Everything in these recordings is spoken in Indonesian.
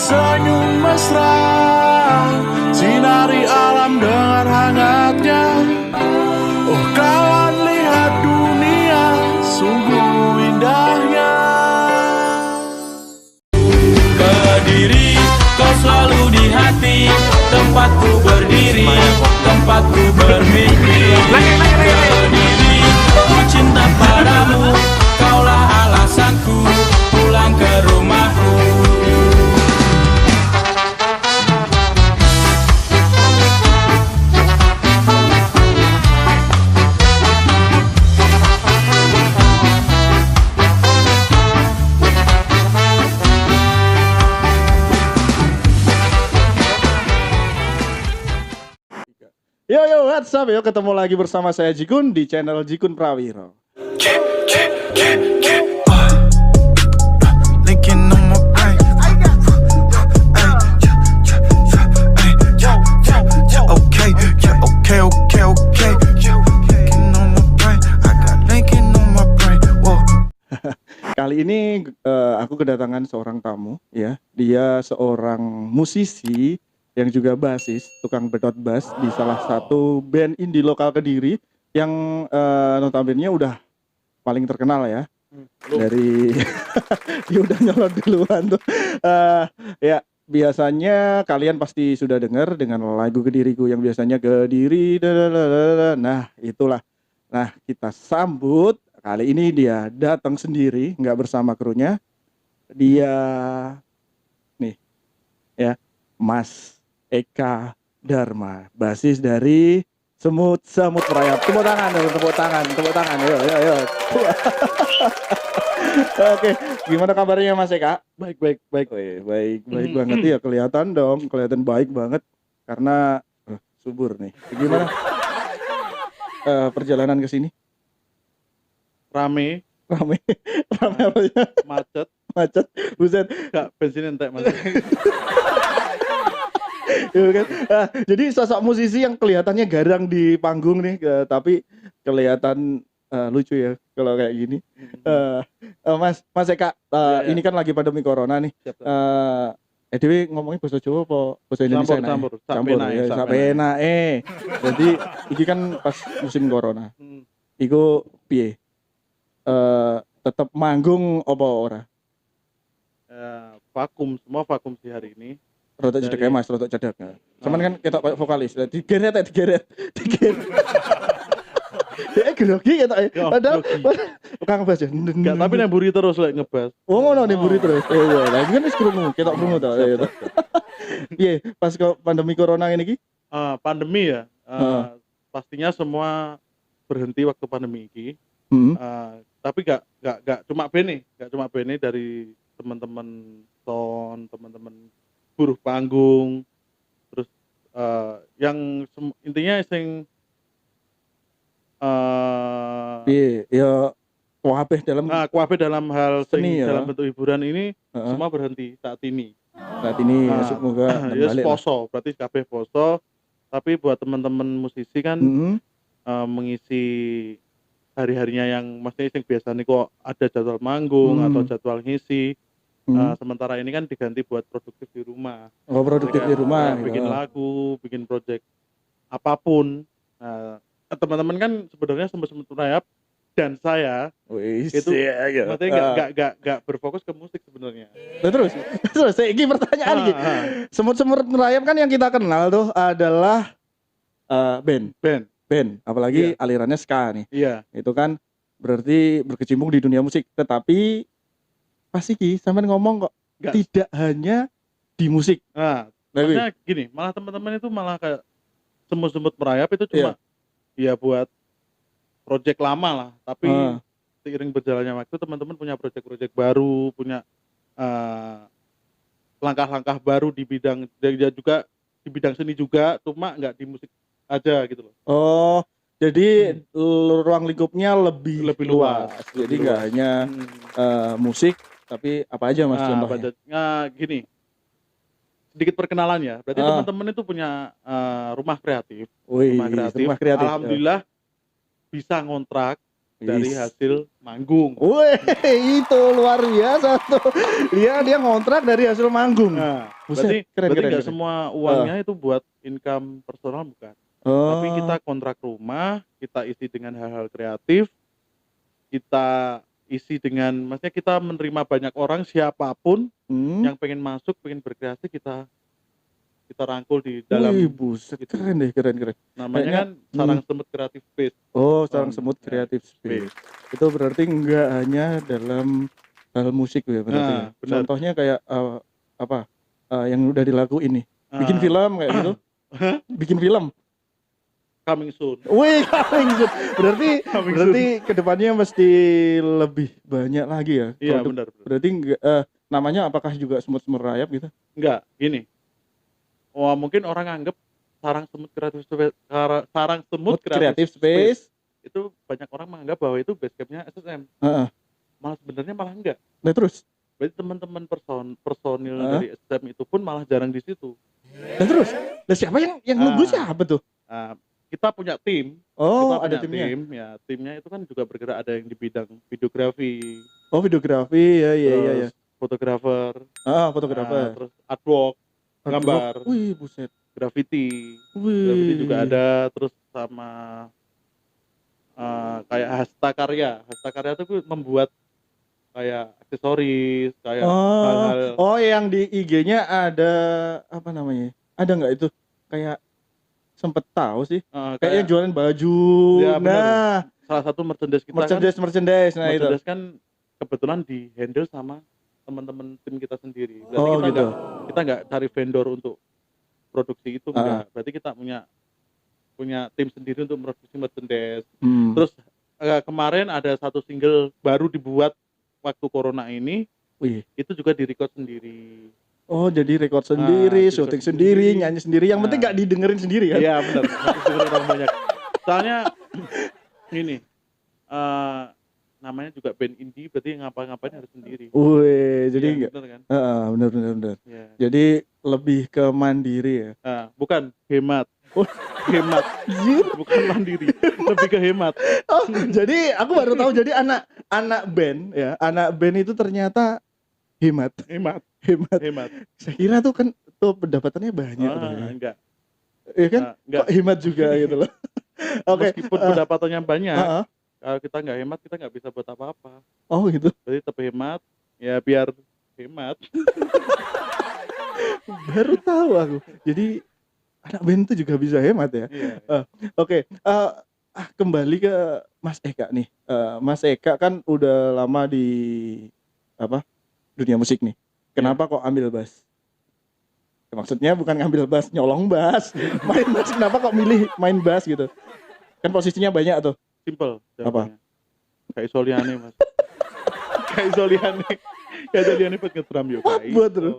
senyum mesra, sinari alam dengan hangatnya. Oh kawan, lihat dunia sungguh indahnya. Kediri, kau selalu di hati, tempatku berdiri, tempatku bermimpi. Kediri, ku cinta padamu, kaulah alasanku pulang ke rumahku. Yo, what's up? Yo, ketemu lagi bersama saya Jikun di channel Jikun Prawiro. Kali ini aku kedatangan seorang tamu, ya. Dia seorang musisi yang juga basis, tukang bedot bass di salah satu band indie lokal Kediri yang notabene udah paling terkenal ya. Dari dia udah nyolot duluan tuh. Ya, biasanya kalian pasti sudah dengar dengan lagu Kediriku yang biasanya Kediri. Nah, itulah. Nah, kita sambut. Kali ini dia datang sendiri, nggak bersama krunya. Dia nih, ya, Mas Eka Dharma, basis dari Semut Merayap. Tepuk tangan, yo. Oke, gimana kabarnya Mas Eka? Baik. Baik banget ya, kelihatan baik banget karena subur nih. Gimana perjalanan ke sini? Rame apa ya? Macet, buset. Gak bensin entek mas. Ya kan? Jadi sosok musisi yang kelihatannya garang di panggung nih, tapi kelihatan lucu ya kalau kayak gini. Mas Eka, Ya. ini kan lagi pandemi corona nih. Dewi ngomongnya bahasa Jawa apa bahasa Indonesia? Campur. Sampai enak. Jadi ini kan pas musim corona. Iku piye? Tetap manggung apa ora? Semua vakum sih hari ini. Rotok cedek ya Mas, rotok cedek. Cuman kan ketok kayak vokalis, digeret. Ya grogi ketok ya. Padahal kang ngebas ya. Enggak, tapi nemburi terus lek ngebas. Oh ngono nemburi terus. Iya, lah kan wis krungu, ketok krungu to. Piye, pas pandemi corona ini ki? Pandemi ya. Pastinya semua berhenti waktu pandemi ini. Tapi gak cuma bene dari teman-teman sound, teman-teman buruh panggung, terus yang intinya sing ya kuabeh dalam hal seni, dalam bentuk hiburan ini semua berhenti saat ini. Saat ini semoga ya poso, berarti kabeh poso. Tapi buat teman-teman musisi kan mengisi hari-harinya yang maksudnya yang biasa nih kok ada jadwal manggung atau jadwal ngisi. Sementara ini kan diganti buat produktif di rumah. Oh, produktif di rumah. Bikin lagu, bikin project apapun. Teman-teman kan sebenarnya Semut Merayap dan saya itu maksudnya nggak berfokus ke musik sebenarnya. Terus ini pertanyaan gitu. Semut Merayap kan yang kita kenal tuh adalah band. Apalagi alirannya ska nih. Iya. Itu kan berarti berkecimpung di dunia musik. Tetapi pasti sampean ngomong kok tidak hanya di musik. Maksudnya gini, malah teman-teman itu malah kayak Semut Merayap itu cuma ya buat project lama lah, tapi seiring berjalannya waktu teman-teman punya project baru, punya langkah-langkah baru di bidang juga di bidang seni juga, cuma nggak di musik aja gitu loh. Oh, jadi ruang lingkupnya lebih luas. Jadi nggak hanya musik, tapi apa aja Mas contohnya? Gini, sedikit perkenalan ya. Berarti teman-teman itu punya rumah kreatif. Rumah kreatif. Alhamdulillah bisa ngontrak dari Wis. hasil manggung. Wih, itu luar biasa tuh. Dia ngontrak dari hasil manggung. Nah, Buset, keren, berarti keren, nggak keren. semua uangnya itu buat income personal, bukan. Tapi Oh, kita kontrak rumah, kita isi dengan hal-hal kreatif, kita isi dengan, maksudnya kita menerima banyak orang, siapapun yang pengen masuk, pengen berkreasi, kita rangkul di dalam. Wih, buset, Gitu. keren deh, keren. Namanya Kayaknya, kan Sarang Semut Creative Space. Oh, Sarang Oh, Semut ya, Creative Space. Itu berarti nggak hanya dalam hal musik ya berarti ya. Nah, benar. Contohnya kayak apa? Yang udah dilakuin nih. Bikin film kayak gitu. Bikin film. Coming soon. Wih, coming soon. Berarti Coming berarti kedepannya mesti lebih banyak lagi ya. Iya, produk. benar. Berarti enggak namanya apakah juga semut-semut rayap gitu? Enggak, gini. Wah, mungkin orang anggap Sarang Semut Creative Space, Sarang Semut Creative Space. itu banyak orang menganggap bahwa itu base camp-nya SSM. Heeh. Malah sebenarnya malah enggak. Nah, terus. Berarti teman-teman personil dari SSM itu pun malah jarang di situ. Dan terus. Nah, siapa yang nunggu siapa tuh? Kita punya tim. Oh, Kita ada punya timnya. tim, ya. Timnya itu kan juga bergerak, ada yang di bidang videografi, Oh, videografi. Ya. terus fotografer, Fotografer. terus artwork, gambar, Wih, buset. graffiti. Wih. Graffiti juga ada, terus sama kayak hasta karya itu membuat kayak aksesoris, kayak hal-hal. Oh, yang di IG-nya ada apa namanya? Ada nggak itu? Kayak sempet tahu sih. Kayak yang jualan baju. Ya, benar. Nah, Salah satu merchandise kita merchandise. Nah, itu. merchandise kan kebetulan di handle sama teman-teman tim kita sendiri. Berarti Oh, kita gitu. kita nggak cari vendor untuk produksi itu, enggak. Berarti kita punya tim sendiri untuk produksi merchandise. Terus kemarin ada satu single baru dibuat waktu corona ini. Wih. Itu juga direcord sendiri. Oh, jadi record sendiri, syuting sendiri, nyanyi sendiri. Yang penting nggak didengerin sendiri kan? Iya, benar. Dengerin orang banyak. Soalnya gini, namanya juga band indie, berarti ngapa-ngapain harus sendiri. Wih, jadi Ya, enggak. bener kan? Bener. Ya. Jadi lebih ke mandiri ya. Bukan hemat. Hemat. Bukan mandiri, lebih ke hemat. Oh, jadi aku baru tahu jadi anak band ya. Anak band itu ternyata hemat. Saya kira tuh kan tuh pendapatannya banyak tuh ya. Enggak. Iya kan? Enggak. Kok hemat juga gitu loh. Oke. Meskipun pendapatannya banyak, kalau kita nggak hemat, kita nggak bisa buat apa-apa. Oh, gitu. Jadi tetap hemat, ya biar hemat. Baru tahu aku. Jadi anak band itu juga bisa hemat ya. Iya. Oke. Kembali ke Mas Eka nih. Mas Eka kan udah lama di dunia musik nih. Kenapa kok ambil bass? Ya, maksudnya bukan ngambil bass, nyolong bass. Main bass, kenapa kok milih main bass gitu? Kan posisinya banyak tuh. Simple. Apa? Kayak Soliane, Mas. Kayak Soliane buat ngetram yo. Buat terus.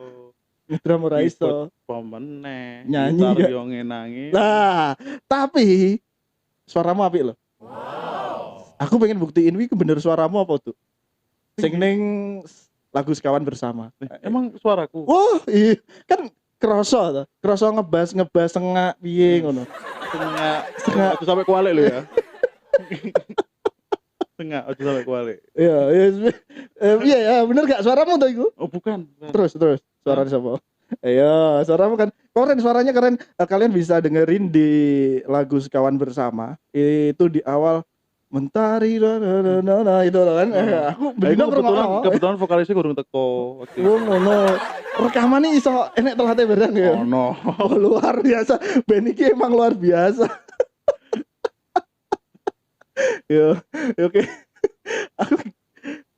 Ngedrum ora iso. Pemeneh. Nyanyi gitar ya. yo ngenangi. Nah, tapi suaramu apik loh. Aku pengen buktiin wi bener suaramu apa tuh? Sing ning lagu Sekawan Bersama. Emang suaraku? Oh, iya. Kan kroso ngebas tengah piye ngono. Setengah itu sampai kualik lo ya. Setengah itu sampai kualik. Iya, ya, bener gak suaramu tuh iku? Oh, bukan. Terus suara siapa? Iya, suaramu kan keren, suaranya keren. Kalian bisa dengerin di lagu Sekawan Bersama. Itu di awal mentari itu kan. Aku kebetulan vokalisnya kurang teko waktu itu. ngono. Rekamannya iso enek telate bareng ya. Oh no. Oh, luar biasa. Band iki emang luar biasa. Yo, oke. Aku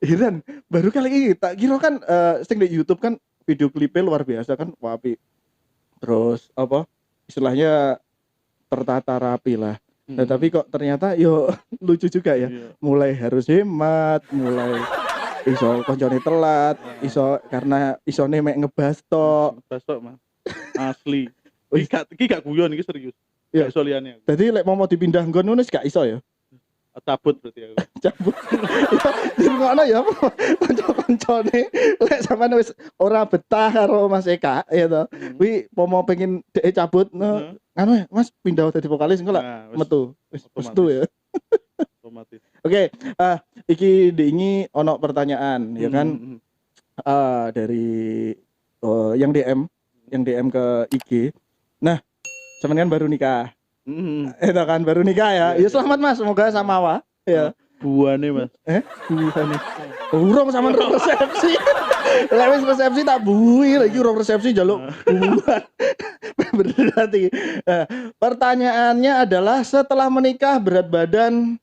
heran, baru kali ini tak kira kan sing di YouTube kan video klipnya luar biasa kan, wapi. Terus apa? Istilahnya tertata rapi lah. Nah, tapi kok ternyata yo lucu juga ya. Iya. Mulai harus hemat, mulai iso koncone telat, iso karena isone mek ngebas tok. Besok Mas. Asli. Iki gak guyon iki serius. Iya. Kayak Soliane. Jadi lek mau dipindah nggon ngono gak iso ya. Cabut berarti aku. Cabut. Di ngono ya kanca-kancane lek sampean wis ora betah karo Mas Eka ya to. Kuwi mau pengen dhek cabut anu Mas pindah dadi vokalis engko lah metu. Wis metu ya. Otomatis. Oke, iki diingi ono pertanyaan ya kan dari yang DM ke IG. Nah, semen kan baru nikah. Itu kan baru nikah ya. Ya selamat Mas, semoga samawa ya. Buah nih Mas. Buah nih. Urung sama resepsi. Lek wis resepsi tak buih lagi urung resepsi jaluk buah. Berarti. Pertanyaannya adalah setelah menikah berat badan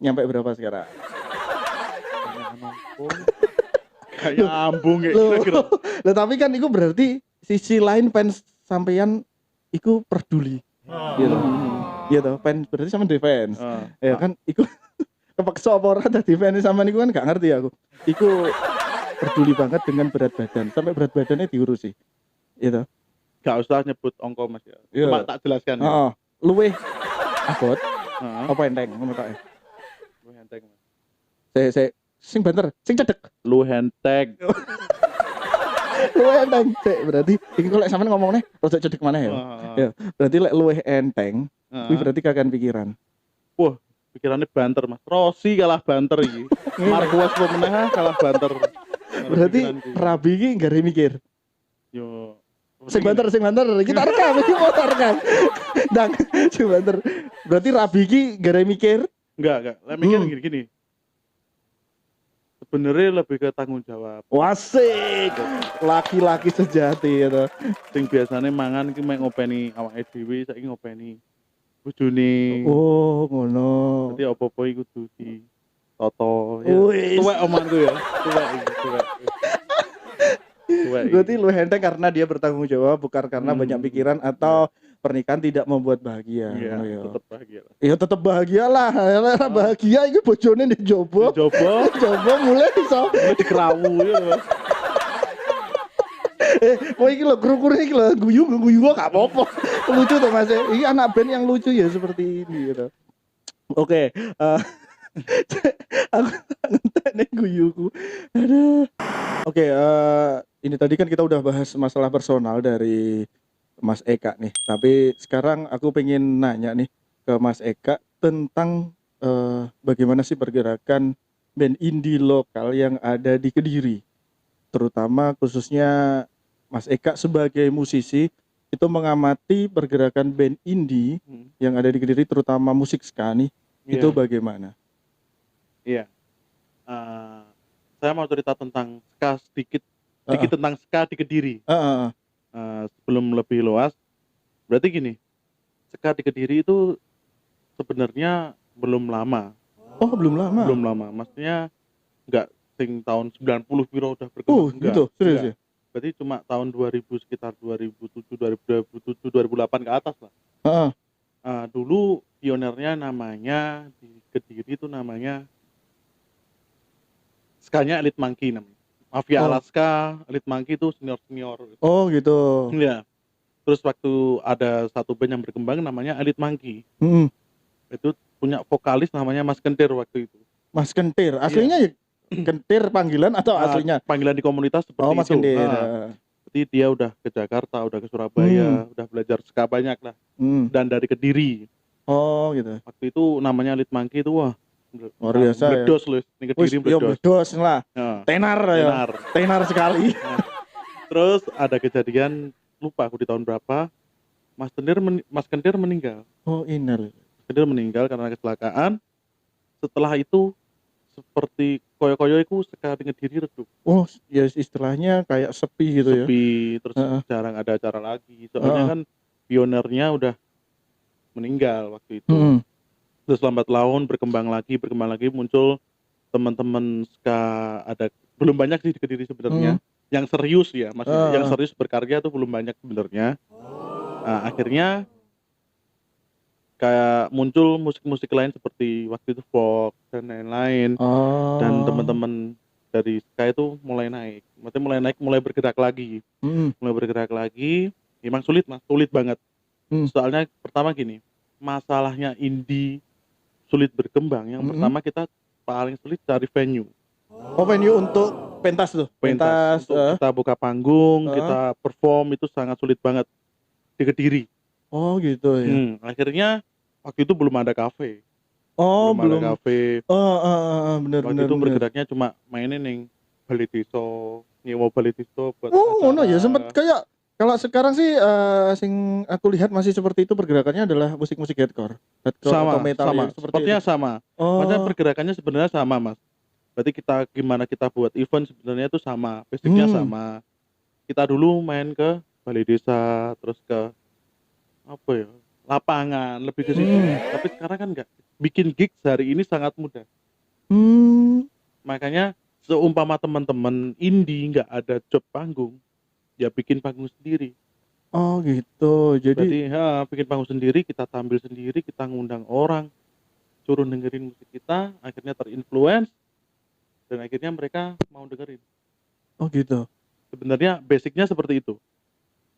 nyampe berapa sekarang? Kayak ambung ya Loh, kira-kira. loh, tapi kan itu berarti sisi lain fans sampeyan iku peduli. Gitu. Gitu, fans berarti sama defense. Ya kan iku kepeksa apa ora dadi fans sama niku kan gak ngerti aku. Iku peduli banget dengan berat badan, sampai berat badannya diurusi. Gitu. Gak usah nyebut ongko Mas ya. Iya. Cuma tak jelaskan ya. Heeh. Luwih abot apa enteng ngono tok. Lu henteng Mas. Sing banter, sing cedek. Lu henteng. Luwih enteng. Berarti iki kok lek sampean ngomongnya rada cedek mana ya? Ya, berarti lek luwih enteng, kuwi berarti kakan pikiran. Wah, pikirannya banter Mas. Rossi kalah banter iki. Marquez pemenang kalah banter. Berarti Rabi iki gak mikir. Yo. Sing banter. Kita rekam, iki mau rekam. Dang, sing banter. Berarti Rabi iki gak mikir. Enggak. Lah mikir gini. Sebenarnya lebih ke tanggung jawab. Wasik. Laki-laki sejati gitu. Sing biasanya mangan iki mek ngopeni awake dhewe, saiki ngopeni bojone. Oh, ngono. Dadi apa-apa iku kudu di toto ya. Wis. Tuwek omonganku ya. Tuwek. Berarti lu enteng karena dia bertanggung jawab, bukan karena banyak pikiran atau pernikahan tidak membuat bahagia. Iya, Ngono ya. tetep bahagia. Ya tetep bahagia lah. Ora bahagia iki bojone dijobo. Coba Coba mulai iso. dikerawu ya Mas. Kok iki lho kru-kru iki lho guyu kok gak apa-apa. Lucu tuh Mas. Ini anak band yang lucu ya seperti ini gitu. Oke, aku ngentek guyuku. Aduh. Oke, ini tadi kan kita udah bahas masalah personal dari Mas Eka nih. Tapi sekarang aku pengen nanya nih ke Mas Eka tentang bagaimana sih pergerakan band indie lokal yang ada di Kediri. Terutama khususnya Mas Eka sebagai musisi itu mengamati pergerakan band indie yang ada di Kediri, terutama musik ska nih. Itu bagaimana? Iya. Saya mau cerita tentang ska sedikit tentang ska di Kediri. Sebelum lebih luas, berarti gini, ska di Kediri itu sebenarnya belum lama. Oh, belum lama? Belum lama, maksudnya enggak sing tahun 90 piro udah berkembang. Gitu, serius ya? Berarti cuma tahun 2000, sekitar 2007, 2008 ke atas lah. Dulu pionernya namanya di Kediri itu namanya skanya Elite Monkey namanya. Mafia Alaska, Elite Monkey itu senior. Oh gitu. Iya. Terus waktu ada satu band yang berkembang namanya Elite Monkey. Itu punya vokalis namanya Mas Kentir waktu itu. Mas Kentir, aslinya ya Kentir panggilan atau aslinya? Panggilan di komunitas seperti Mas itu. Kentir. Jadi dia udah ke Jakarta, udah ke Surabaya, udah belajar ska banyak lah. Dan dari Kediri. Oh gitu. Waktu itu namanya Elite Monkey itu wah luar biasa ya. Meledos loh, ini Kediri meledos. Meledos lah. Tenar ya. Tenar sekali. Terus ada kejadian, lupa aku di tahun berapa, Mas Kentir meninggal. Oh inal. Mas Kentir meninggal karena kecelakaan. Setelah itu seperti koyo-koyo itu sekali Kediri redup. Oh ya istilahnya kayak sepi gitu ya. Sepi, terus jarang ada acara lagi. Soalnya kan pionernya udah meninggal waktu itu. Terus lambat laun berkembang lagi muncul teman-teman ska, ada belum banyak sih di Kediri sebenarnya. Yang serius ya, maksudnya yang serius berkarya tuh belum banyak sebenarnya. Akhirnya kayak muncul musik-musik lain seperti waktu itu folk dan lain-lain. Dan teman-teman dari ska itu mulai naik. Maksudnya mulai bergerak lagi. Mulai bergerak lagi. Emang sulit banget. Soalnya pertama gini, masalahnya indie sulit berkembang. Yang pertama kita paling sulit cari venue. Oh venue untuk pentas tuh? Pentas untuk kita buka panggung, kita perform itu sangat sulit banget di Kediri. Oh gitu ya. Akhirnya waktu itu belum ada kafe. Oh, belum ada belum. kafe. Bener Waktu bener itu bener. bergeraknya cuma mainin ning bali desa, nyewa bali desa buat Oh, ngono ya, sempet acara. kayak kalau sekarang sih sing aku lihat masih seperti itu pergerakannya adalah musik-musik hardcore atau Sama, metal ya, sama, seperti itu. sepertinya sama. Maksudnya Oh, pergerakannya sebenarnya sama, Mas. Berarti gimana kita buat event sebenarnya itu sama, basicnya hmm, sama. Kita dulu main ke balai desa, terus ke apa ya, lapangan, lebih ke situ. hmm, Tapi sekarang kan enggak. Bikin gigs hari ini sangat mudah. hmm. Makanya seumpama teman-teman indie nggak ada job panggung, ya bikin panggung sendiri. Oh gitu. Jadi, Berarti bikin panggung sendiri, kita tampil sendiri, kita ngundang orang, suruh dengerin musik kita, akhirnya terinfluence, dan akhirnya mereka mau dengerin. oh gitu. Sebenarnya basicnya seperti itu.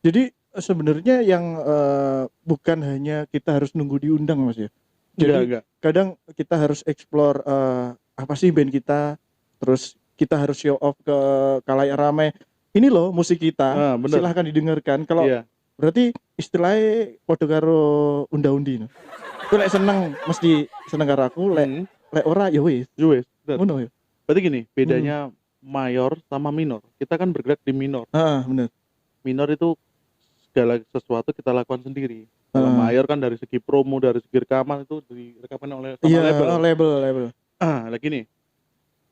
Jadi sebenarnya yang bukan hanya kita harus nunggu diundang Mas ya. Jadi Enggak. kadang kita harus explore apa sih band kita, terus kita harus show off ke khalayak ramai. Ini loh musik kita, Bener. silahkan didengarkan. Kalau Iya. berarti istilahnya podo karo unda-undi. No. Aku lek seneng mesti seneng karo aku, lek ora ya wis. Wes, bener. Ngono ya. Berarti gini, bedanya mayor sama minor. Kita kan bergerak di minor. Bener. Minor itu segala sesuatu kita lakukan sendiri. Kalau Heeh. mayor kan dari segi promo, dari segi rekaman itu direkaman oleh sama Iya, label. label. Lagi nih,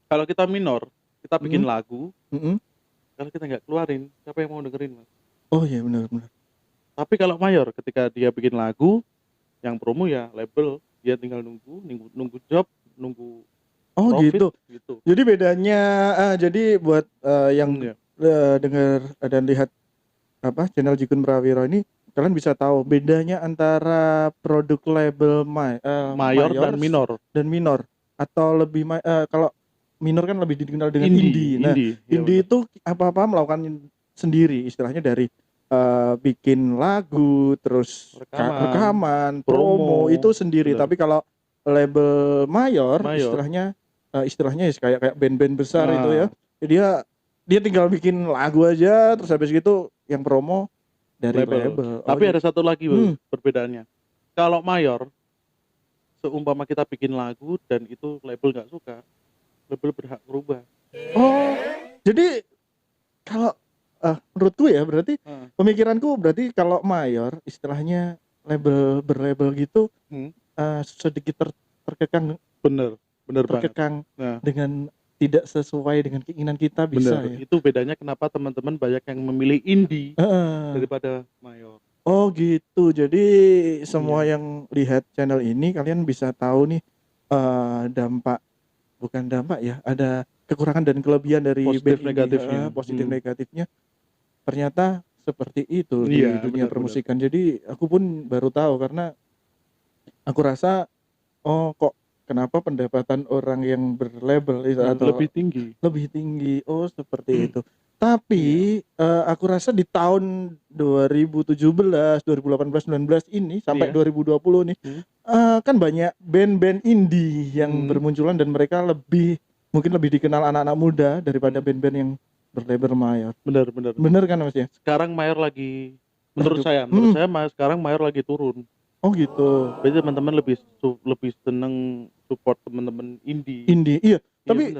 kalau kita minor, kita bikin lagu, Mm-mm. kalau kita nggak keluarin, siapa yang mau dengerin, Mas? Oh iya benar. Tapi kalau mayor, ketika dia bikin lagu, yang promo ya label, dia tinggal nunggu job, nunggu Oh profit, gitu. Jadi bedanya jadi buat yang Iya. dengar dan lihat apa channel Jikun Prawiro ini kalian bisa tahu bedanya antara produk label Mayor dan minor. atau lebih kalau minor kan lebih dikenal dengan indie. Nah, Iya, indie bener. itu apa-apa melakukan sendiri istilahnya dari bikin lagu terus rekaman, promo itu sendiri. Bener. Tapi kalau label mayor Mayor. istilahnya ya kayak band-band besar itu ya. Dia tinggal bikin lagu aja terus habis gitu yang promo dari label. Tapi ada satu lagi perbedaannya. Kalau mayor, seumpama kita bikin lagu dan itu label nggak suka, label berhak merubah. Oh, jadi kalau menurutku ya berarti pemikiranku berarti kalau mayor istilahnya berlabel gitu sedikit terkekang. Bener terkekang banget. dengan tidak sesuai dengan keinginan kita bisa ya. Itu bedanya kenapa teman-teman banyak yang memilih indie daripada mayor. Oh gitu. Jadi semua yang lihat channel ini kalian bisa tahu nih bukan dampak ya, ada kekurangan dan kelebihan dari Positif band ini. negatifnya. Positif negatifnya. Ternyata seperti itu di dunia Bener. permusikan. Jadi aku pun baru tahu karena aku rasa kok kenapa pendapatan orang yang berlabel itu atau lebih tinggi. Oh seperti itu. Tapi aku rasa di tahun 2017, 2018, 19 ini sampai 2020 nih kan banyak band-band indie yang bermunculan dan mereka mungkin lebih dikenal anak-anak muda daripada band-band yang berlabel mayor. Bener kan Mas ya? Sekarang mayor lagi menurut saya sekarang mayor lagi turun. Oh gitu. Berarti teman-teman lebih seneng support teman-teman indie. Iya. Tapi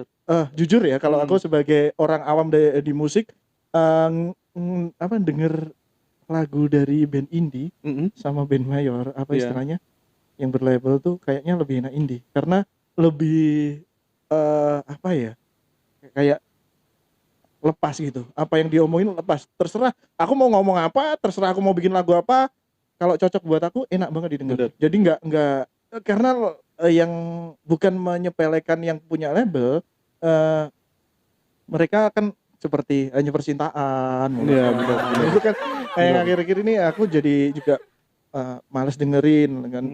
jujur ya kalau aku sebagai orang awam di musik denger lagu dari band indie sama band mayor istilahnya yang berlabel tuh kayaknya lebih enak indie karena lebih kayak lepas gitu. Apa yang diomongin lepas. Terserah aku mau ngomong apa, terserah aku mau bikin lagu apa. Kalau cocok buat aku enak banget didengar. Jadi enggak karena yang bukan menyepelekan yang punya label mereka kan seperti hanya percintaan. Iya, benar. Itu kan kayak akhir-akhir ini aku jadi juga males dengerin kan.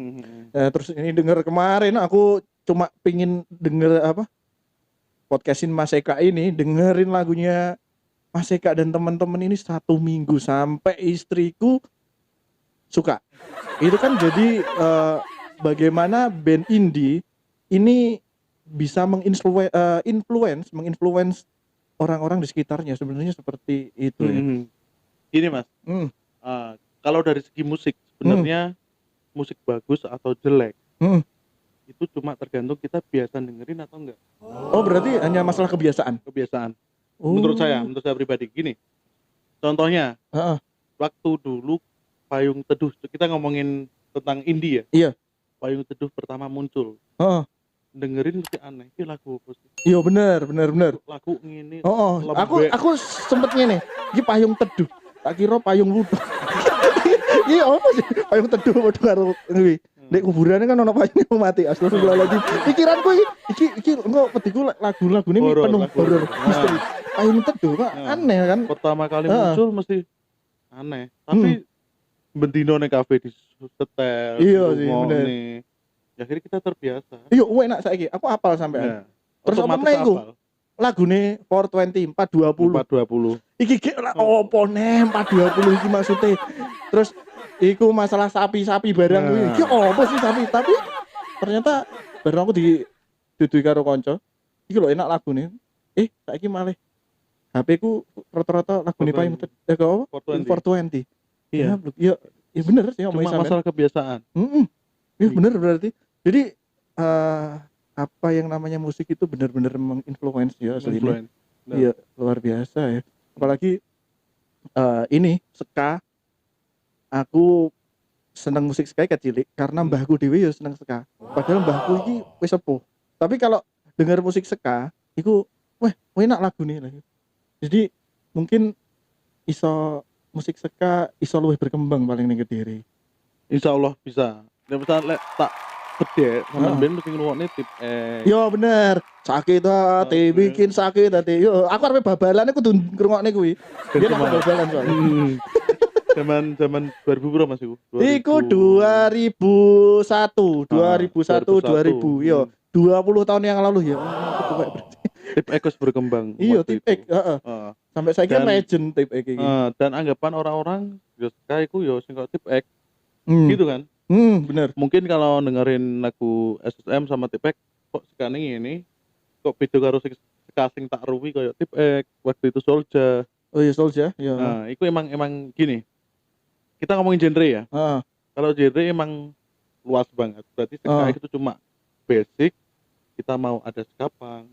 Terus ini denger kemarin aku cuma pingin denger podcastin Mas Eka ini, dengerin lagunya Mas Eka dan teman-teman ini 1 minggu sampai istriku suka. Itu kan jadi bagaimana band indie ini bisa menginfluence orang-orang di sekitarnya sebenarnya seperti itu ya. Gini Mas, kalau dari segi musik sebenarnya musik bagus atau jelek itu cuma tergantung kita biasa dengerin atau enggak. Oh, berarti hanya masalah kebiasaan. Menurut saya pribadi gini. Contohnya, Heeh. waktu dulu Payung Teduh, kita ngomongin tentang indie ya. Iya. Payung Teduh pertama muncul. Heeh. Dengerin mesti aneh, ini lagu apa sih? Iya bener. Lagu ngene. Oh, aku sempet ngene. Iki Payung Teduh. Tak kira payung wudhu. Iya apa sih? Payung Teduh padha karo kuwi. Nek kuburane kan ono payung mati. Astagfirullahaladzim. Pikiranku iki engko pediku lagu-lagune penuh horor misteri. Payung Teduh kok aneh kan. Pertama kali muncul mesti aneh. Tapi bendino ning kafe di setel. Iya sih, bener. Ya akhirnya kita terbiasa. Iya, enak saiki. Aku apal sampean. Terus apa meneh iku? Lagune 420 420. Iki gek opo nih 420 iki maksudnya. Terus iku masalah sapi-sapi barang kuwi. Iki opo sih sapi? Tapi ternyata bareng aku didudui karo kanca. Iki lho enak lagune. Saiki malih HP ku rata-rata lagune Payung Teduh 420. Iya, iya bener sih cuma masalah kebiasaan. Iya bener berarti. Jadi apa yang namanya musik itu benar-benar menginfluence ya aslinya. Iya, luar biasa ya. Apalagi ini ska. Aku seneng musik ska kecilik karena mbahku dhewe ya seneng ska. Padahal mbahku iki wis sepuh. Tapi kalau dengar musik ska, iku enak lagune lagi. Jadi mungkin iso musik ska iso luwih berkembang paling ning Kediri. Insyaallah bisa. Nek misalnya tak gede sampean ben mesti ngrungokne tip Yo bener. Sakit hati bikin sakit hati. Yo aku arep babalane kudu ngrungokne kuwi. Biyen aku babalan soalnya. Zaman 2000 berapa Mas iku? Iku 2001, 2000. Yo, 20 tahun yang lalu ya. Tip X berkembang. Iya, tip X, sampai saiki legend tip X iki. Dan anggapan orang-orang yo ska iku yo sing kok tip X. Gitu kan? Bener. Mungkin kalau dengerin lagu SSM sama tip X kok sekane ngene, kok beda karo sing tak ruwi koyo tip X, waktu itu Soulja. Oh iya Soulja, ya. Nah, itu emang gini. Kita ngomongin genre ya. Kalau genre emang luas banget. Berarti ska itu cuma basic. Kita mau ada skapang.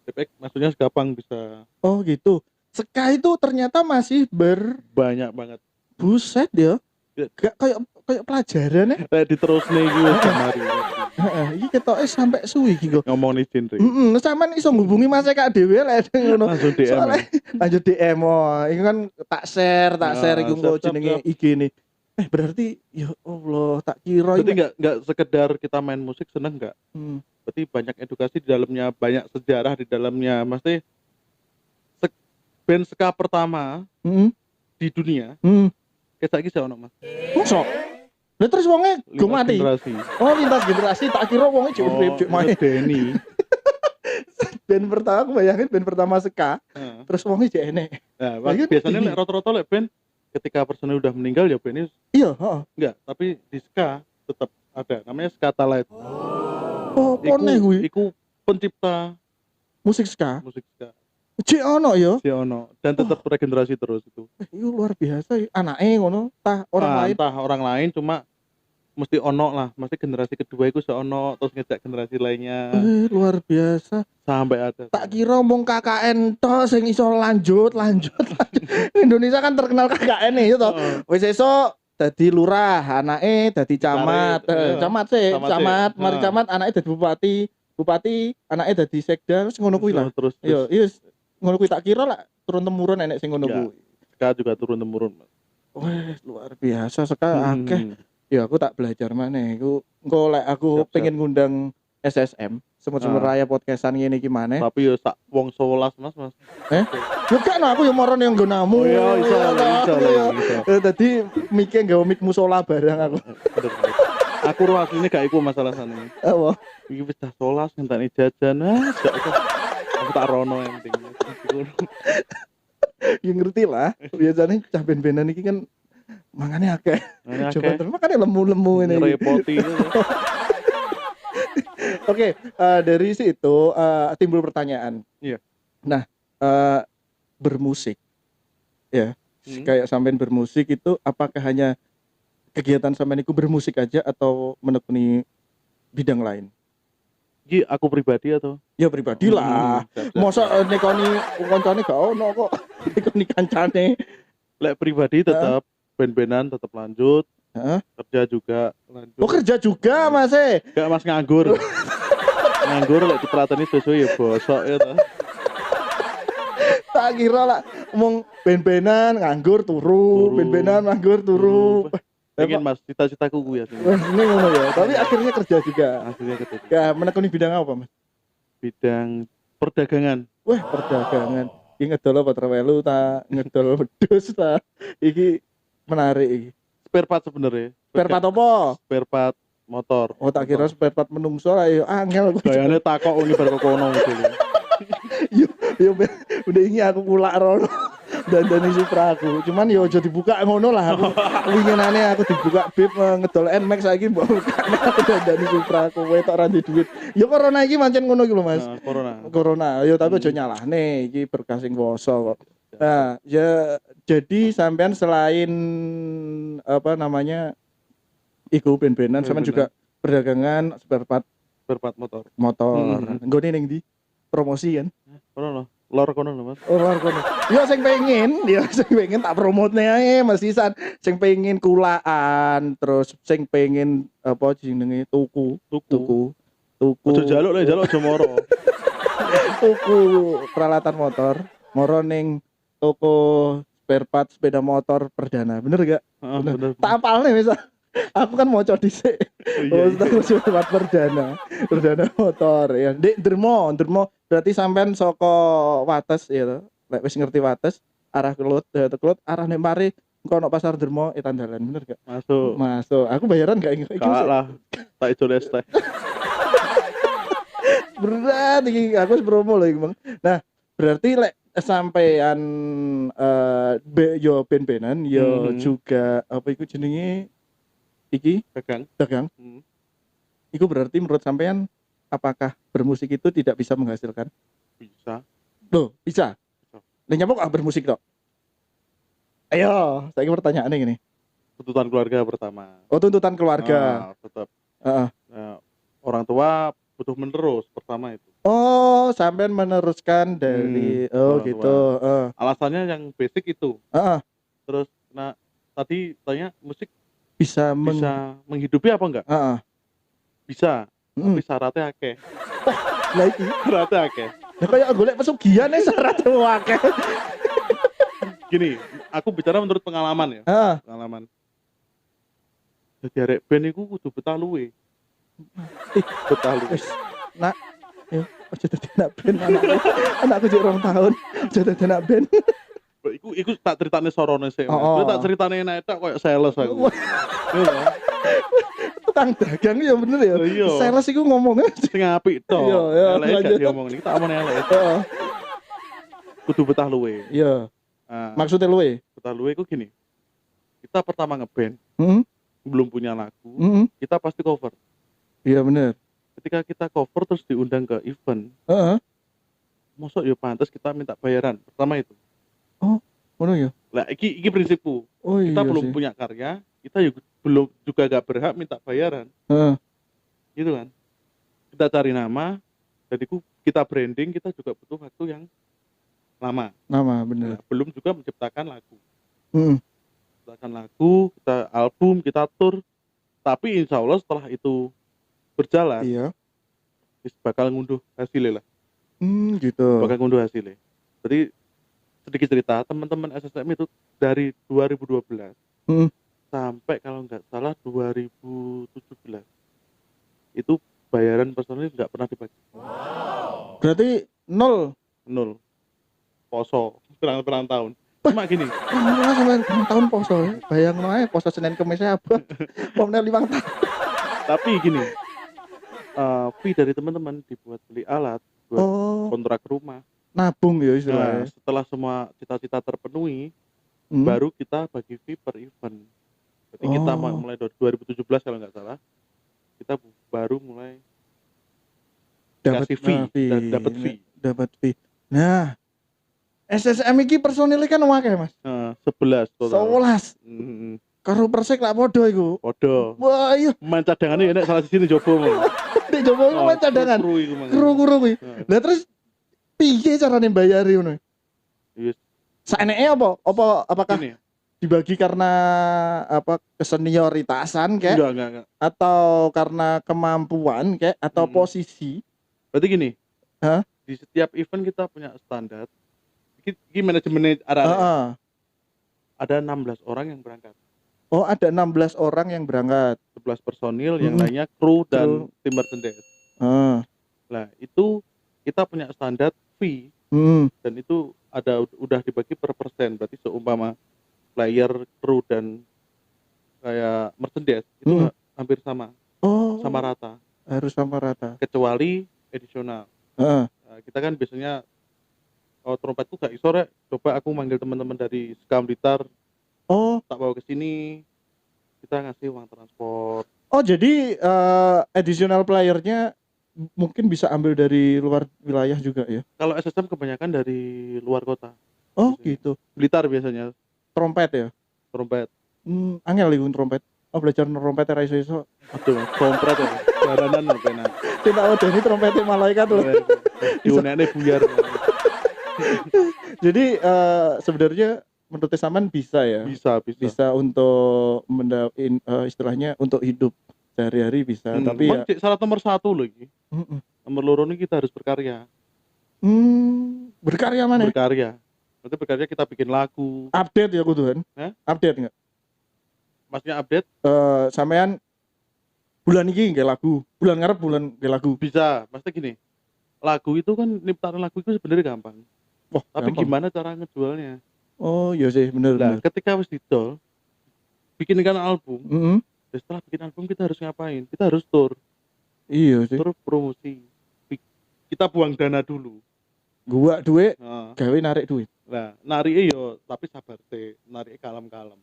Tip X maksudnya skapang bisa. Oh gitu. Ska itu ternyata masih banyak banget. Buset ya. Gak kayak pelajaran ya. Kayak diterusne iki wis mari. Heeh, iki ketoke sampai suwi iki kok. Ngomongin genre. Sampean iso ngubungi Mas Eka dhewe lek ngono. Langsung DM. Lanjut DM. Iku kan tak share iku kok jenenge IG-ne. Berarti ya Allah, tak kira berarti enggak sekedar kita main musik seneng enggak? Berarti banyak edukasi di dalamnya, banyak sejarah di dalamnya. Mesti band ska pertama di dunia. Kayak saiki sih ono Mas. Mosok? Lah terus wonge go mati. Oh, lintas generasi tak kira wonge cek main Denny. Band pertama aku bayangin band pertama ska. Terus wonge cek enek. Nah, biasanya lek rata-rata lek band ketika personel udah meninggal ya bandnya iya, enggak, tapi di ska tetap ada namanya Skatalight. Oh, pone kuwi. Iku pencipta musik ska. Cek ono ya? Cek ono dan tetap regenerasi terus itu. Itu luar biasa. Anake ngono, orang lain cuma mesti ono lah, mesti generasi kedua itu seono terus ngejak generasi lainnya. Luar biasa. Sampai ada. Tak kira mung KKN tok sing iso lanjut. Indonesia kan terkenal KKN ya to. Wis esuk dadi lurah, anake dadi camat. Camat, mari camat anake dadi bupati, anake dadi sekda, wis ngono kuwi lah. Terus. Iya, ngono kuwi tak kira lah turun temurun enek sing ngono kuwi. Ska juga turun temurun, Mas. Wes luar biasa sekali akeh. Ya aku tak belajar maneh. Engko lek aku pengen ngundang SSM, Semut-semut Raya podcastan ngene iki maneh. Tapi yo sak wong 11 Mas. Yo kan aku yo moron yang nggonamu. Oh iya iso. Dadi mike nggawa mik musola barang aku. Aku ro asline gak iku masalah sane. Apa? Iki wis dah 11 ngenteni jajan. Aku tak rono yang penting. Ya ngerti lah. Biasanya cah ben-benan iki kan mangane akeh. Coba terus makane lemu-lemu ini. Repoti. Oke, dari situ timbul pertanyaan. Iya. Nah, bermusik ya. Kayak sampean bermusik itu apakah hanya kegiatan sampean itu bermusik aja atau menekuni bidang lain? Iki aku pribadi atau? Ya pribadi lah. Siap. Masa nekoni kancane gak ono kok. Nekoni kancane. Lek pribadi tetap ben-benan tetap lanjut. Heeh. Kerja juga lanjut. Oh kerja juga Mas Gak Mas nganggur. Nganggur lek ditelateni sesuai ya bosok ya toh. Tak kira lah ngomong ben-benan nganggur turu, ben-benan nganggur turu. Pengen Mas, cita-citaku kuwi ya. Wah, ini ngono ya. Tapi akhirnya kerja juga. Hasilnya ketika Ya, menekuni bidang apa, Mas? bidang perdagangan. Wah, perdagangan. Iki ngedol apa trewelu ta, ngedol wedhus ta. Iki menarik iki. Spare part sebenarnya. Spare part apa? Spare part motor. Oh, tak kira spare part menungso lah ya angel. Gayane takok ini bar kono gitu. Yo udah ini aku kulak rono. Dandani Supra aku. Cuman yo aja dibuka ngono lah aku. Winginane aku dibuka bib ngedol Nmax saiki mbok buka aku dandani Supra aku wetok ra ndek duit. Yo corona iki pancen ngono iki lho Mas. Nah, corona. Corona. Yo tapi aja nyalahne iki berkah sing poso kok. Nah, ya jadi sampean selain apa namanya iku ben-benan sampean juga perdagangan spare part motor. Nggone ning ndi? Promosi kan? Kono lor kono lho Mas. Oh, luar kono. Yo sing pengen tak promotne ae Mas Isan. Sing pengen kulaan, terus sing pengen apa jenenge tuku. Ojo jaluk lek jaluk aja moro. Tuku peralatan motor, moro ning toko spare part sepeda motor Perdana. Bener gak? Heeh, bener. Tak apalne misal. Aku kan maca dhisik. Oh, spare part Perdana motor ya. Ndek Dermo berarti sampean saka Wates ya to. Lek wis ngerti Wates, arah Kelut, arah nek mari engko ono pasar Dermo Etandalan, bener gak? Masuk. Aku bayaran gak iki? Gak lah. Tak ijo les teh. Berat iki aku wis promo lho iki, Bang. Nah, berarti lek sampean yo ben-benan yo juga apa iku jenenge iki dagang. Iku berarti menurut sampean apakah bermusik itu tidak bisa menghasilkan? Bisa. Loh, bisa. Lah nyapa kok bermusik tok? Ayo, saiki pertanyaane gini. Tuntutan keluarga pertama. Oh, tuntutan keluarga. Tetap. Heeh. Orang tua butuh menerus pertama itu. Oh, sampean meneruskan dari gitu. Alasannya yang basic itu. Terus tadi tanya musik bisa menghidupi apa enggak? Bisa. Tapi syaratnya akeh. Lah iki Syaratnya akeh. ya kayak golek pesugihan syaratnya akeh. Gini, aku bicara menurut pengalaman ya. Pengalaman. Jadi arek band iku kudu betah luwe. Betah luwe. Nak, yo aja dadi anak band anakku jek 2 tahun. Aja dadi anak band. Iku tak ceritane sorone sih. Kowe tak ceritane enak tok koyo sales aku. Tukang dagang ya bener ya. Sales iku ngomongnya Sing apik tok. Iya, Elek gak diomong iki tak omong elek. Kudu betah luwe. Iya. Maksudnya luwe? Betah luwe iku gini. Kita pertama ngeband. Belum punya lagu. Kita pasti cover. Iya bener. Ketika kita cover terus diundang ke event. Mosok ya pantas kita minta bayaran. Pertama itu. Oh, ngono ya. Lah iki prinsipku. Kita belum punya karya, kita belum juga gak berhak minta bayaran. Gitu kan. Kita cari nama, jadi kita branding, kita juga butuh waktu yang lama. Bener. Nah, belum juga menciptakan lagu. Menciptakan lagu, kita album, kita tour. Tapi insya Allah setelah itu berjalan, bakal ngunduh hasilnya lah. Gitu. Bakal ngunduh hasilnya. Jadi sedikit cerita, teman-teman SSM itu dari 2012 sampai kalau nggak salah 2017 itu bayaran personil nggak pernah dibagi. Berarti nol poso perang tahun. Cuma gini, sampai tahun poso ya. Bayang ae poso Senin Kamis apa? Pomne 5 tahun. Tapi gini, fee dari teman-teman dibuat beli alat, buat kontrak rumah. Nabung ya istilahnya. Setelah semua cita-cita terpenuhi, baru kita bagi fee per event. Jadi kita mulai dari 2017 kalau nggak salah, kita baru mulai dapat fee. Nah, SSM iki personilnya kan akeh, Mas. 11 total. 11. Karo Persik lak podo iku. Podo. Wah, iya. Main cadangane enek salah siji jopo. Nek Jopo iku main cadangan. Kru iku mang. Kru kuwi. Lah terus piye carane bayari ngono? Yes. Saeneke apa? Apakah Gini, dibagi karena apa kesenioritasan kayak enggak. atau karena kemampuan kayak atau posisi? Berarti gini. Hah? Di setiap event kita punya standar. Iki manajemen arah. Heeh. Ada 16 orang yang berangkat. Oh, ada 16 orang yang berangkat. 11 personil, yang lainnya kru dan tim merchandise. Heeh. Nah, itu kita punya standar fee dan itu udah dibagi per persen. Berarti seumpama player, kru dan kayak merchandise itu hampir sama. Oh, sama rata. Harus sama rata. Kecuali edisional. Heeh. Nah, kita kan biasanya trompetku gak iso rek, coba aku manggil teman-teman dari Skam Blitar, Oh, tak bawa ke sini, kita ngasih uang transport. oh jadi additional playernya mungkin bisa ambil dari luar wilayah juga ya? Kalau SSM kebanyakan dari luar kota. Oh Biasanya. gitu. Blitar biasanya Trompet ya? trompet. Angel iku trompet. Oh belajar trompet ra iso-iso. Aduh, trompet ya. Jaranan apa enak. Tidak ada ini trompetnya malaikat loh. Diunekne buyar. Jadi sebenarnya menurut Saman bisa ya? Bisa. Bisa untuk istilahnya untuk hidup sehari-hari bisa. Tapi ya syarat nomor 1 loh iki. Nomor loro ini kita harus berkarya. Berkarya mana? Berkarya. Nanti berkarya kita bikin lagu. Update ya kuduan? Update nggak? Maksudnya update? Sampean bulan ini nggak lagu, bulan ngarep bulan nggak lagu. Bisa. Maksudnya gini, lagu itu kan nyiptain lagu itu sebenarnya gampang. Wah, tapi gampang. gimana cara ngejualnya? Oh iya sih, bener. Nah, ketika wis didol, bikinkan album. Mm-hmm. Setelah bikin album kita harus ngapain? Kita harus tour. Iya sih. Tour promosi. Kita buang dana dulu. Gua duit, Nah, gawe narik duit. nah narike yo tapi sabar teh, narike kalem-kalem.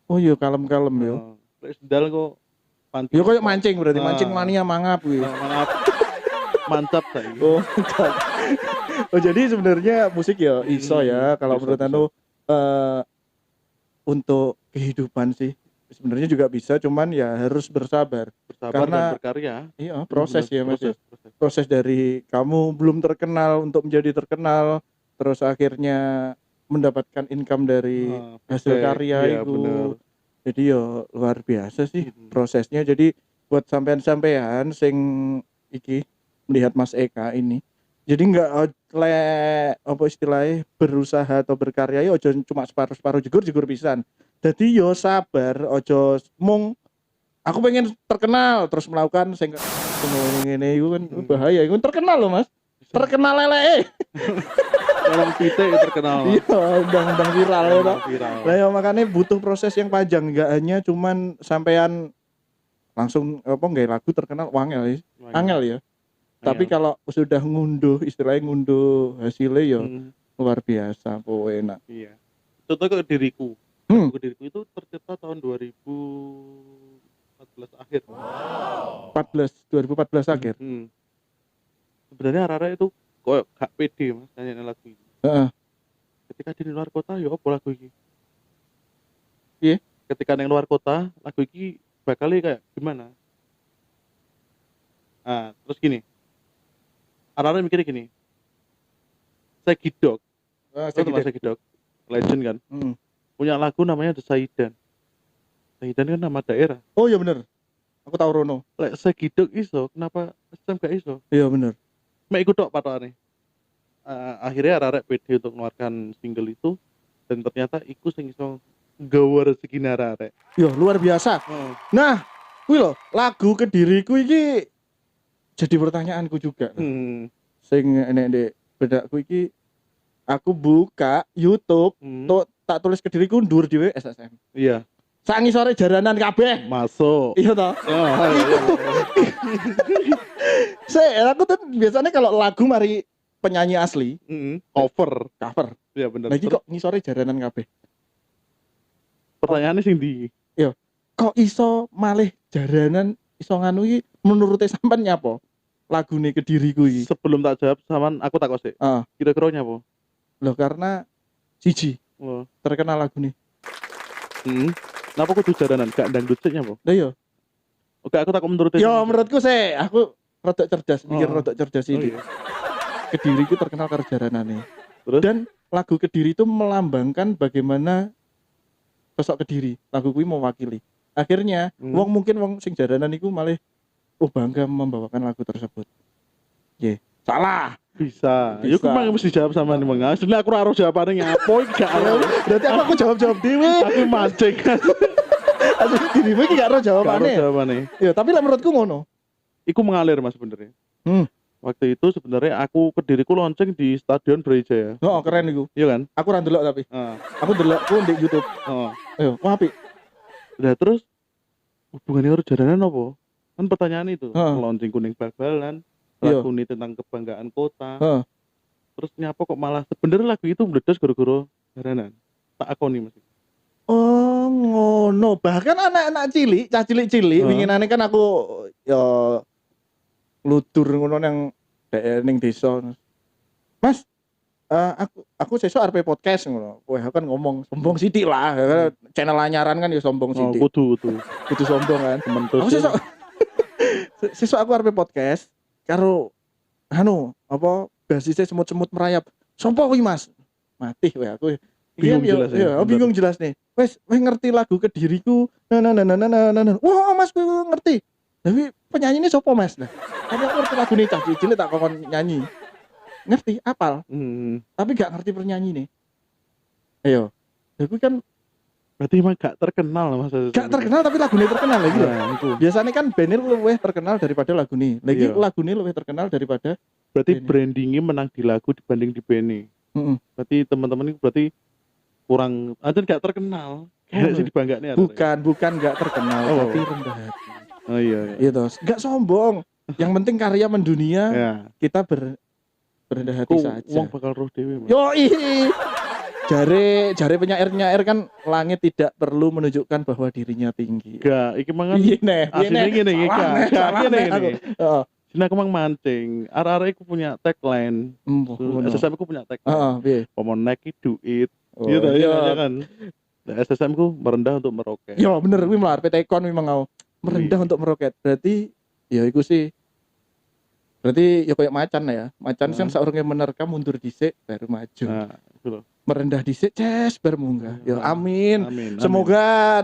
Oh iya kalem-kalem yo. Lek sendal kok panti. Yo koyo mancing berarti, mancing mania mangap kuwi. Mantap saiki. Oh, mantap. Oh jadi sebenarnya musik ya iso ya kalau menurut anu untuk kehidupan sih. Sebenarnya juga bisa, cuman ya harus bersabar karena dan berkarya. Iya, proses ya Mas. Proses. Proses dari kamu belum terkenal untuk menjadi terkenal, terus akhirnya mendapatkan income dari hasil karya itu. Bener. Jadi yo luar biasa sih prosesnya. Jadi buat sampean-sampean sing iki melihat Mas Eka ini, jadi nggak apa istilahnya berusaha atau berkarya yo cuma separuh jegur pisan. Jadi yo sabar, ojo mung aku pengen terkenal terus melakukan sing ngene iku kan bahaya. Iku terkenal loh Mas. Terkenal lele. Orang pite terkenal. Iya, undang viral ya, Pak. Viral. Lah ya makanya butuh proses yang panjang, enggak hanya cuman sampean langsung apa nggak lagu terkenal wangel ya. Angel ya. Tapi kalau sudah istilahnya ngunduh hasilnya ya luar biasa, enak. Iya. Contoh ke diriku. Ke diriku itu tercipta tahun 2014 akhir. 2014 akhir. Sebenarnya Rara itu kok gak pede Mas nyanyiin lagu ini. Ketika di luar kota ya apa lagu ini? Iya. Ketika di luar kota lagu ini bakal kayak gimana? Nah, terus gini. Rara mikirnya gini. Saya Gidok. Saya Gidok. Legend kan. Punya lagu namanya The Saidan. Saidan kan nama daerah. Oh iya bener. Aku tahu Rono. Lek Segidok iso, kenapa SSM gak iso? Iya bener. Mek iku tok patokane. Akhirnya arek pede untuk mengeluarkan single itu dan ternyata iku sing iso nggawa rezeki arek. Yo luar biasa. Nah, kuwi lho, lagu Kediriku iki jadi pertanyaanku juga. Sing nek bedakku iki aku buka YouTube, tak tulis Kediriku ndur dhewe SSM. Iya. Sak ngisore jaranan kabeh. Masuk. Iya toh? Aku tuh biasanya kalau lagu mari penyanyi asli, cover. Iya Iya bener. lagi kok ngisore jaranan kabeh. Pertanyaannya sing ndi? Iya. Kok iso malih jaranan iso nganu iki menurute sampean nyapa? Lagune Kediriku iki. Sebelum tak jawab sampean aku takok sik. Kira-kira nyapa? Loh karena siji. Terkenal lagune. Kenapa kudu jaranan? Gak dangdut sik nyapa? Lah iya. Oke, aku takut menurut yo menurutku sih aku rodok cerdas, mikir Oh. rodok cerdas Oh, ini. iya. Kediri itu terkenal karo jaranane. Terus? Dan lagu Kediri itu melambangkan bagaimana sosok Kediri. Lagu kuwi mewakili. Akhirnya wong mungkin wong sing jaranan iku malah bangga membawakan lagu tersebut. Nggih. Salah. Bisa. Bisa. Ya aku emang mesti jawab sama nih Bang. Sebenarnya aku ora jawabannya ngapo iki gak ero. Berarti aku jawab dhewe. Aku mancing kan. Asli dirimu iki gak ero jawabane. Jawabannya. Ya, tapi lah menurutku ngono. Iku mengalir Mas sebenarnya. Hmm. Waktu itu sebenarnya aku Kediriku launching di Stadion Brawijaya. Oh, keren iku. Iya kan? Aku ra ndelok tapi. Heeh. Aku ndelokku di YouTube. Heeh. Ayo, wah apik. Lah terus hubungannya karo jaranan apa? Kan pertanyaan itu. Heeh. Launching Kuning Bal-balan, Iya. lagu ini tentang kebanggaan kota. Heeh. Terus nyapa kok malah sebenarnya lagu itu meledos gara-gara jaranan. Tak akoni Mas. Oh, ngono. Bahkan anak-anak cilik, cah cilik-cilik, winginane kan aku ya ludur ngono nang ning desa. Mas, aku sesuk arep podcast ngono. Kowe kan ngomong sombong sithik lah. Channel anyaran kan ya sombong Oh, sithik. Kudu sombong kan. Aku sesuk sesuk aku arep podcast karo apa basisnya semut-semut merayap. Sopo kuwi Mas? Mati kowe aku. Bingung jelas ya, Iya, bener. bingung jelas nih. Wes ngerti lagu Kediriku. Nah. Wah, Mas kowe ngerti. Tapi penyanyi ini sopo Mas? Nah, tapi aku ngerti lagu nih cah cilik tak kokon nyanyi. Ngerti, apal, tapi gak ngerti penyanyi nih. Ayo. Tapi kan berarti emang gak terkenal Mas. gak terkenal tapi lagunya terkenal lagi loh. Nah, itu. Biasanya kan bandnya luwih terkenal daripada lagu nih. Lagi Iya. lagu nih luwih terkenal daripada Berarti Bene. brandingnya menang di lagu dibanding di band. Heeh. Berarti teman-teman itu berarti kurang aja gak terkenal. Kayak sih dibanggain ya. bukan gak terkenal Oh. tapi rendah hati. Oh iya. Gitu. Gak sombong. Yang penting karya mendunia, Ya. kita berendah hati Ku saja. wong bakal roh dewe Mas. Yoi. Jare penyair-penyair kan langit tidak perlu menunjukkan bahwa dirinya tinggi. Gak, iki mangan Iya nih, aslinya gini, salah gini. nih. Heeh. Sini aku mang mancing. Arek-arek aku punya tagline. SSM aku punya tagline. Heeh, piye? Pomon naik do it. Oh, Gitu iya. ya kan. Nah, SSM ku merendah untuk meroket. Ya bener kuwi mlar PT Kon memang mau merendah Iya. untuk meroket. Berarti ya iku sih. Berarti ya kayak macan ya. Macan kan saurunge menerka mundur dhisik baru maju. Nah, itu loh. Merendah dhisik ces baru munggah. Ya amin. Amin. Semoga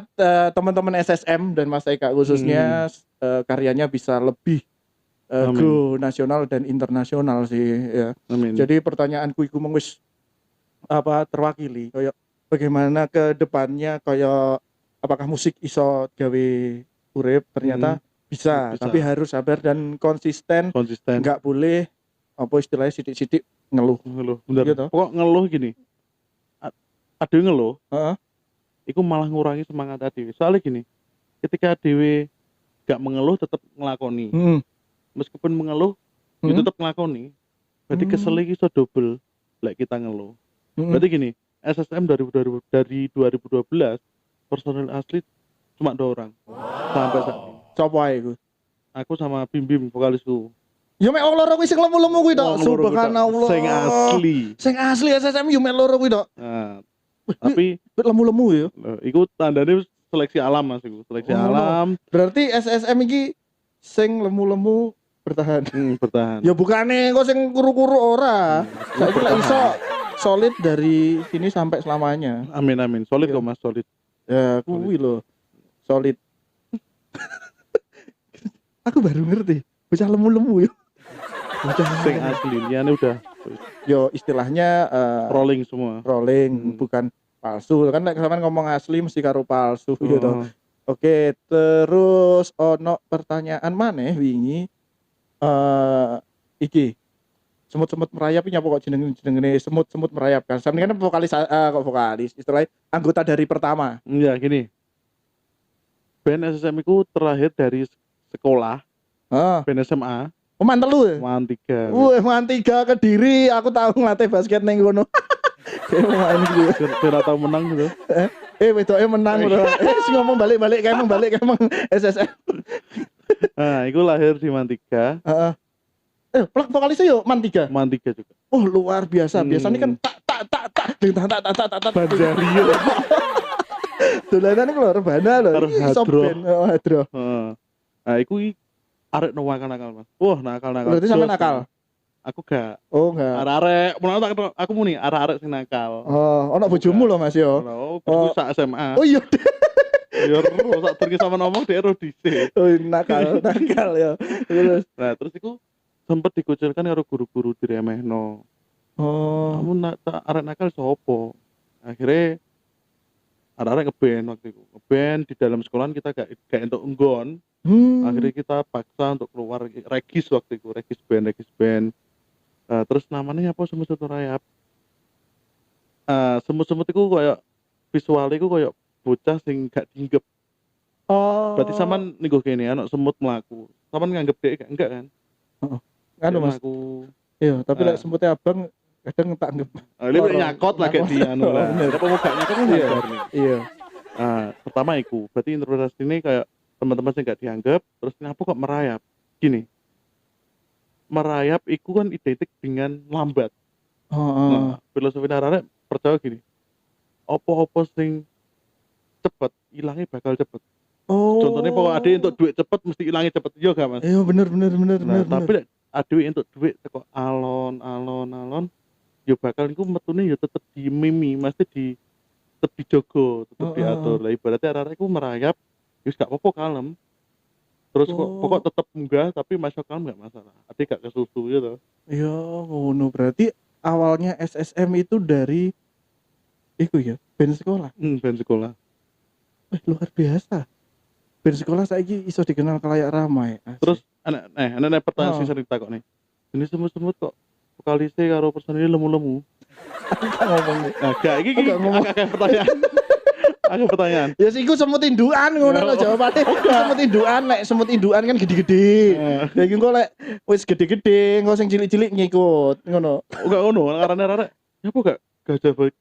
teman-teman SSM dan Mas Eka khususnya karyanya bisa lebih Amin. go nasional dan internasional sih ya. Amin. Jadi pertanyaanku iku mung wis apa terwakili kayak bagaimana ke depannya kayak apakah musik iso gawe urip ternyata bisa, bisa. tapi harus sabar dan konsisten, konsisten. nggak boleh apa istilahnya sidik-sidik ngeluh. Ngeluh. Bener. Gitu. Pokok ngeluh gini. Ada yang ngeluh, Heeh. itu malah ngurangi semangat Dewi. Soalnya gini, ketika Dewi gak mengeluh tetap ngelakoni. Heeh. Meskipun mengeluh, dia tetap ngelakoni. Berarti kesel iki iso double lek kita ngeluh. Berarti gini, SSM dari 2012 personil asli cuma 2 orang. Sampai saat ini. Coba iku. Aku sama Bim vokalisku. Ya mek loro kuwi sing lemu-lemu kuwi tok. Subhanallah. Sing asli. Sing asli SSM yo mek loro kuwi tok. Nah, tapi Lemu-lemu ya. iku tandanya seleksi alam Mas iku. Seleksi Oh. alam Berarti SSM iki sing lemu-lemu bertahan. bertahan. Ya bukane kok sing kuru-kuru ora. Saiki lek iso solid dari sini sampai selamanya. Amin. Solid Iya. kok Mas, solid. Ya kuwi lho. Solid. Aku baru ngerti. Bocah lemu-lemu ya. Bocah Sing asli liyane udah yo istilahnya rolling semua. rolling bukan palsu. Kan lek sampean ngomong asli mesti karo palsu gitu. Oh. Oke, terus ono pertanyaan maneh wingi iki semut-semut merayap ini apa kok jenenge semut-semut merayap kan. Sampeyan kan vokalis kok vokalis, istilahnya anggota dari pertama. Iya, gini. Band SSM itu terakhir dari sekolah, Heeh. band SMA, Mantel lu. Wan 3. Man 3 Kediri, aku tahu ngelatih basket ning kono. Kayak main gitu. Kira tahu menang gitu. Wedoke menang bro. Sing ngomong balik-balik kayak emang SSM. Nah, itu lahir di Man 3, Heeh. Vokalisnya yo Man 3. Man 3 juga. Oh, luar biasa. Biasanya kan tak. Banjario. Dolanan iku lho rebana lho. Karo Ih, iso hadroh. band. Oh, hadroh. Heeh. Nah, itu arek no nakal Mas. Wah, nakal. Berarti sama nakal. Aku gak. Oh, enggak. Arek-arek, menurut aku muni arek-arek sing nakal. Oh, ono bojomu loh Mas yo. Oh, aku sak SMA. Oh iya. Ya ro sak durung sama ngomong dhek ro dhisik. Oh, nakal ya. Terus Nah, terus iku sempet dikucilkan karo guru-guru diremehno. oh, Kamu arek nakal sopo? Akhirnya arek-arek ngeband waktu itu. Ngeband di dalam sekolahan kita gak entuk nggon. Akhirnya kita paksa untuk keluar regis waktu itu, regis band. Terus namanya apa semut rayap. Semut-semut itu kayak visualnya itu kayak bocah sing gak dianggap. Oh. Berarti sampean ning kene anak semut mlaku. Sampean nganggep dhek enggak kan? Heeh. Kan Mas. Mlaku. Iya, tapi lek semutnya abang kadang tak anggap. Ini nyakot lah kayak dia anu lah. Bener. Apa mau gak nyakot kan nyadar nih. Iya. Pertama iku, berarti interpretasi ini kayak teman-teman sing gak dianggap, terus kenapa kok merayap? Gini. Merayap iku kan identik dengan lambat. Nah, filosofi arek percaya gini. Apa-apa sing cepet, ilangnya bakal cepet. Oh. Contohnya pokok ade untuk duit cepet mesti ilangnya cepet. Iya gak Mas? Iya bener. Nah, tapi lek ade untuk duit teko alon, ya bakal iku metune ya tetep di mimi, mesti tetep dijogo, tetep diatur. Lah ibaratnya arek-arek iku merayap, wis gak apa-apa kalem. Terus pokok tetep munggah tapi masuk kalem gak masalah. Ade gak kesusu gitu. Iya, ngono berarti awalnya SSM itu dari iku ya, band sekolah. Band sekolah. Luar biasa. Band sekolah saiki iso dikenal kalayak ramai. Asik. Terus anak pertanyaan sing sering takok nih. Ini semut-semut kok vokalise karo personil lemu-lemu. Aku ngomong nih. Nah, gak iki agak pertanyaan. Agak pertanyaan. Ya sih, iku semut indukan ngono lho jawabane. Semut indukan, lek semut indukan kan gede-gede. Lah iki kok lek wis gede-gede, engko sing cilik-cilik ngikut ngono. Enggak ngono, karena arek. Ya apa gak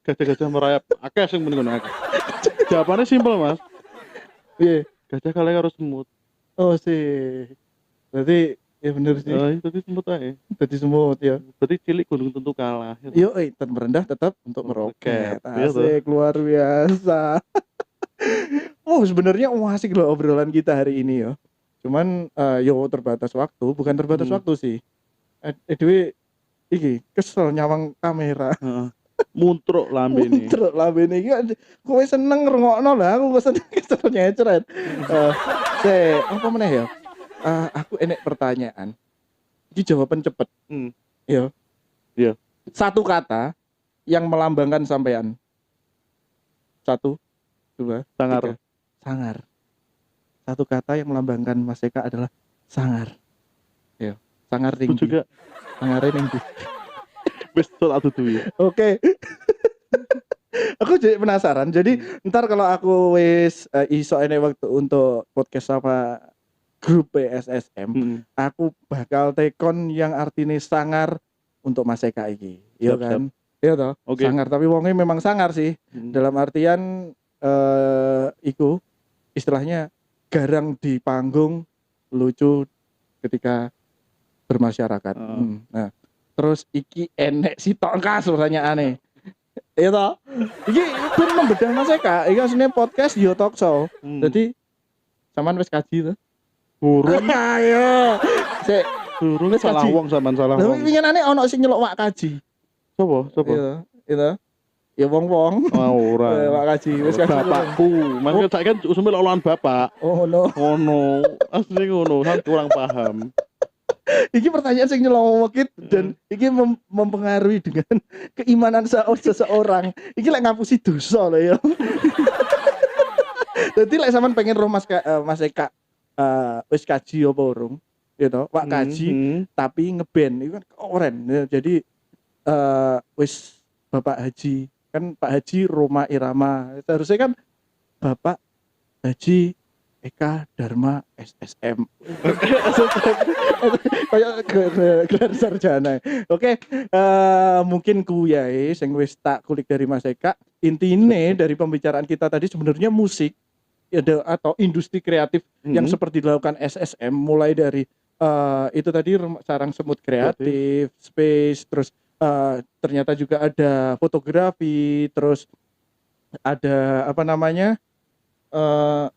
gajah merayap akeh sing muni ngono akeh. Jawabannya simpel, Mas. Piye? Gajah kalah karo semut. Oh sih. Berarti ya bener sih. Tadi semut ae. Tadi semut ya. Berarti cilik gunung tentu kalah. Yo, merendah tetap untuk meroket. Meroket, Asik, luar biasa. Oh, sebenarnya asik loh obrolan kita hari ini ya. Cuman yo terbatas waktu, bukan terbatas waktu sih. Dewe iki kesel nyawang kamera. Muntruk lambe ini. Muntruk lambe ini. Kowe seneng ngrungokno lah, aku seneng kesel nyecret. Apa meneh ya? Aku enek pertanyaan. Iki jawaban cepet. Iya. Iya. Satu kata yang melambangkan sampean. 1, 2, Sangar. 3. Sangar. Satu kata yang melambangkan Mas Eka adalah sangar. Iya. Sangar tinggi. Juga. Sangar tinggi. Wis atuh duwe. Oke. Aku jadi penasaran. Jadi ntar kalau aku wis iso enek waktu untuk podcast sama grup PSSM, aku bakal tekon yang artinya sangar untuk Mas Eka iki. Iya kan? Iya toh? Okay. Sangar, tapi wongnya memang sangar sih. Dalam artian iku istilahnya garang di panggung, lucu ketika bermasyarakat. Nah, terus iki enek si tongkas pertanyaane. Iya toh? Iki ben membedah Mas Eka, iki asline podcast yo talk show. Jadi sampean wis kaji to? Burung. Ayo. Sik, burung salah wong sampean salah Lha wong. winginane ono sing nyeluk wak kaji. Sopo? Iya, itu. Ya wong-wong. Ora. Wak kaji wis kaji. Bapakku. Mangke saiki kan usumil olahan bapak. Oh no. Ngono. Asli ngono, kan kurang paham. Iki pertanyaan sing nyelowokit dan iki mempengaruhi dengan keimanan seseorang. Iki lek ngapusi dosa lho ya. Dadi lek sampean pengen roh Mas Eka wis kaji apa urung? Gitu, wak kaji tapi ngeband itu kan keren. Jadi wis Bapak Haji, kan Pak Haji Roma Irama. Seharusnya kan Bapak Haji Eka Dharma SSM. Kayak gelar sarjana. Oke, mungkin kuyae sing wis tak kulik dari Mas Eka. Intine dari pembicaraan kita tadi sebenarnya musik atau industri kreatif yang seperti dilakukan SSM, mulai dari itu tadi sarang semut kreatif, space, terus ternyata juga ada fotografi, terus ada apa namanya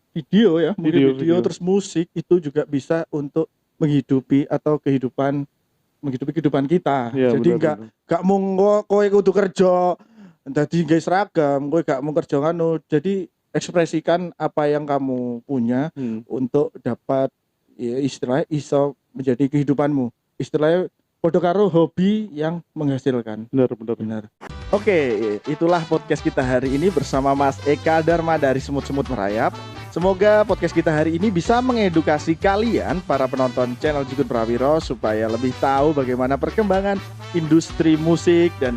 video ya, video, terus musik itu juga bisa untuk menghidupi atau menghidupi kehidupan kita. Iya, Jadi bener. gak mung kowe kudu kerja dadi nggawe seragam, kowe gak mung kerja ngono. Jadi ekspresikan apa yang kamu punya untuk dapat ya istilahnya iso menjadi kehidupanmu. Istilahnya podo karo hobi yang menghasilkan. Benar. Oke, itulah podcast kita hari ini bersama Mas Eka Dharma dari Semut-Semut Merayap. Semoga podcast kita hari ini bisa mengedukasi kalian para penonton channel Jikun Prawiro supaya lebih tahu bagaimana perkembangan industri musik dan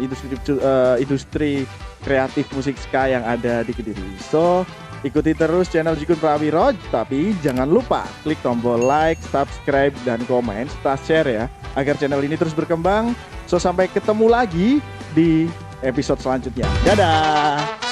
industri kreatif musik ska yang ada di Kediri. So, ikuti terus channel Jikun Prawiro, tapi jangan lupa klik tombol like, subscribe, dan komen serta share ya, agar channel ini terus berkembang. So, sampai ketemu lagi di episode selanjutnya. Dadah!